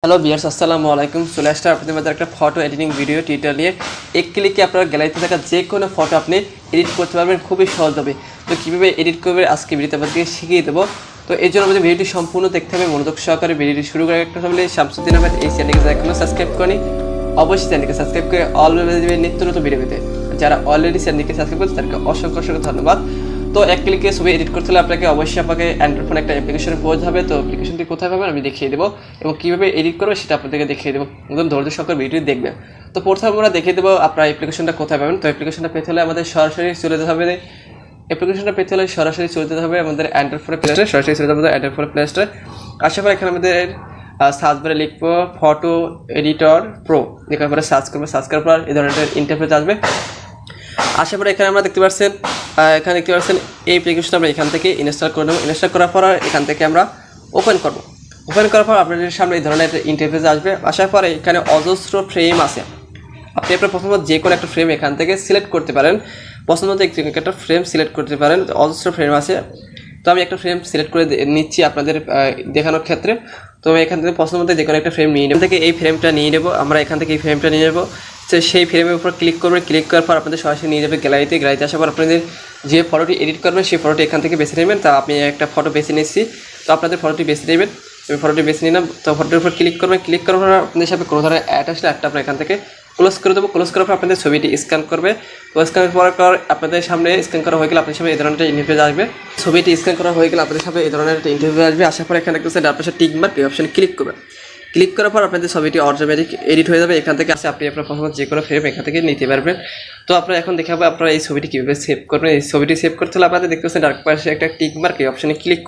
Hello viewers, আসসালামু আলাইকুম। চলে আসছে আপনাদের মধ্যে একটা ফটো এডিটিং ভিডিও টিউটোরিয়াল নিয়ে। এক ক্লিকে আপনার গ্যালারিতে থাকা যে কোনো ফটো আপনি এডিট করতে পারবেন খুবই সহজভাবে। তো কীভাবে এডিট করবে আজকে ভিডিওতে আপনাদেরকে শিখিয়ে দেবো। তো এই জন্য আমাদের ভিডিওটি সম্পূর্ণ দেখতে হবে, মনোযোগ সহকারে ভিডিওটি শুরু করার একটা হলে শামসুদ্দিন আহমেদ এই চ্যানেলকে যারা এখনো সাবস্ক্রাইব করেনি অবশ্যই চ্যানেলকে সাবস্ক্রাইব করে অলরেডি দেবে নিত্য নতুন ভিডিও পেতে। যারা অলরেডি চ্যানেলকে সাবস্ক্রাইব করেছে তাদেরকে অসংখ্য ধন্যবাদ। তো এক ক্লিকে ছবি এডিট করতে হলে আপনাকে অ্যান্ড্রয়েড ফোন একটা অ্যাপ্লিকেশনের প্রয়োজন হবে। তো অ্যাপ্লিকেশনটি কোথায় পাবেন আমি দেখিয়ে দেবো এবং কীভাবে এডিট করবে সেটা আপনাদেরকে দেখিয়ে দেবো। একদম ধৈর্য সহকারে ভিডিওটি দেখবেন। তো প্রথমে আমরা দেখিয়ে দেবো আপনার অ্যাপ্লিকেশনটা কোথায় পাবেন। তো অ্যাপ্লিকেশনটা পেতে হলে আমাদের সরাসরি চলে যেতে হবে আমাদের অ্যান্ড্রয়েড ফোনের প্লে স্টোরে। সরাসরি চলে যাবে আমাদের অ্যান্ড্রয়েড ফোনের প্লে স্টোরে। আসার পর এখানে আমাদের সার্চ বারে লিখবো ফটো এডিটর প্রো, লেখার পরে সার্চ করার পর এই ধরনের ইন্টারফেস আসবে। আসার পরে এখানে আমরা দেখতে পাচ্ছেন এই অ্যাপ্লিকেশনটা আমরা এখান থেকে ইনস্টল করে নেবো। ইনস্টল করার পর এখান থেকে আমরা ওপেন করার পর আপনাদের সামনে এই ধরনের একটা ইন্টারফেস আসবে। আসার পরে এখানে অজস্র ফ্রেম আছে। আপনি আপনার প্রথমত যে কোনো একটা ফ্রেম এখান থেকে সিলেক্ট করতে পারেন। পছন্দ একটা ফ্রেম সিলেক্ট করতে পারেন, অজস্র ফ্রেম আছে। তো আমি একটা ফ্রেম সিলেক্ট করে নিচ্ছি আপনাদের দেখানোর ক্ষেত্রে। তো আমি এখান থেকে পছন্দ মতো যে কোনো একটা ফ্রেম নিয়ে নেব। এই ফ্রেমটা নিয়ে নেবো আমরা এখান থেকে এই ফ্রেমটা নিয়ে নেবো। তো সেই ফ্রেমের উপর ক্লিক করার পর আপনাদের সরাসরি নিয়ে যাবে গ্যালারিতে আসার পর আপনাদের যে ফটোটি এডিট করবেন সেই ফটোটি এখান থেকে বেছে নেবেন। তা আপনি একটা ফটো বেছে নিচ্ছি, তো আপনাদের ফটোটি বেছে নেবেন। আমি ফটোটি বেছে নিলাম। তো ফটোটির উপর ক্লিক করার পর আপনাদের সাথে কোনো ধরনের অ্যাড আসলে একটা আপনার এখান থেকে ক্লোজ করে দেবো। ক্লোজ করার পর আপনাদের ছবিটি স্ক্যান করবে। স্ক্যান করার পর আপনাদের সামনে স্ক্যান করা হয়ে গেলে আপনাদের সামনে এই ধরনের ইন্টারফেস আসবে। ছবিটি স্ক্যান করা হয়ে গেলে আপনাদের সামনে এই ধরনের একটা ইন্টারফেস আসবে। আসার পর এখানে দেখতেছেন ডান পাশে টিক মার্ক, এই অপশনে ক্লিক করার পর আপনাদের ছবিটি অটোমেটিক এডিট হয়ে যাবে। এখান থেকে আপনি আপনার পছন্দ যে কোনো ফ্রেম এখান থেকে নিতে পারবেন। তো আপনারা এখন দেখাবো আপনারা এই ছবিটি কীভাবে সেভ করবেন। এই ছবিটি সেভ করতে হলে আপনাদের দেখতে পাচ্ছেন ডান পাশে একটা টিক মার্ক, এই অপশনে ক্লিক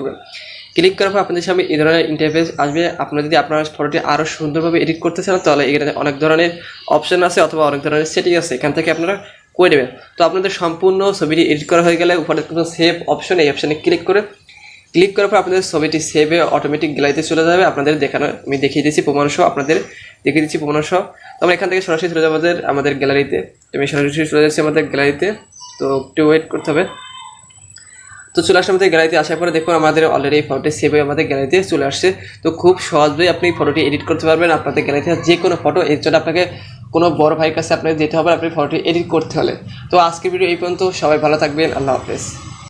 করার পর আপনাদের সামনে এই ধরনের ইন্টারফেস আসবে। আপনারা যদি আপনার ফটোটি আরও সুন্দরভাবে এডিট করতে চান তাহলে এখানে অনেক ধরনের অপশন আছে অথবা অনেক ধরনের সেটিং আছে, এখান থেকে আপনারা করে নেবেন। তো আপনাদের সম্পূর্ণ ছবিটি এডিট করা হয়ে গেলে উপরে সেভ অপশন, এই অপশনে ক্লিক করার পর আপনাদের ছবিটি সেভে অটোমেটিক গ্যালারিতে চলে যাবে। আপনাদের আমি দেখিয়ে দিচ্ছি প্রমাণ সহ। তো আমরা এখান থেকে সরাসরি চলে যাবো আমাদের গ্যালারিতে। আমি সরাসরি চলে যাচ্ছি আমাদের গ্যালারিতে। তো একটু ওয়েট করতে হবে। তো চলে আসলে আমাদের গ্যালারিতে আসার পরে দেখুন আমাদের অলরেডি এই ফটোটি সেভ হয়ে আমাদের গ্যালারিতে চলে আসছে। তো খুব সহজেই আপনি ফটোটি এডিট করতে পারবেন আপনাদের গ্যালারিতে যে কোনো ফটো। এর জন্য আপনাকে কোনো বড় ভাইয়ের কাছে আপনাকে যেতে হবে আপনি ফটোটি এডিট করতে হলে। তো আজকের ভিডিও এই পর্যন্ত। সবাই ভালো থাকবেন। আল্লাহ হাফেজ।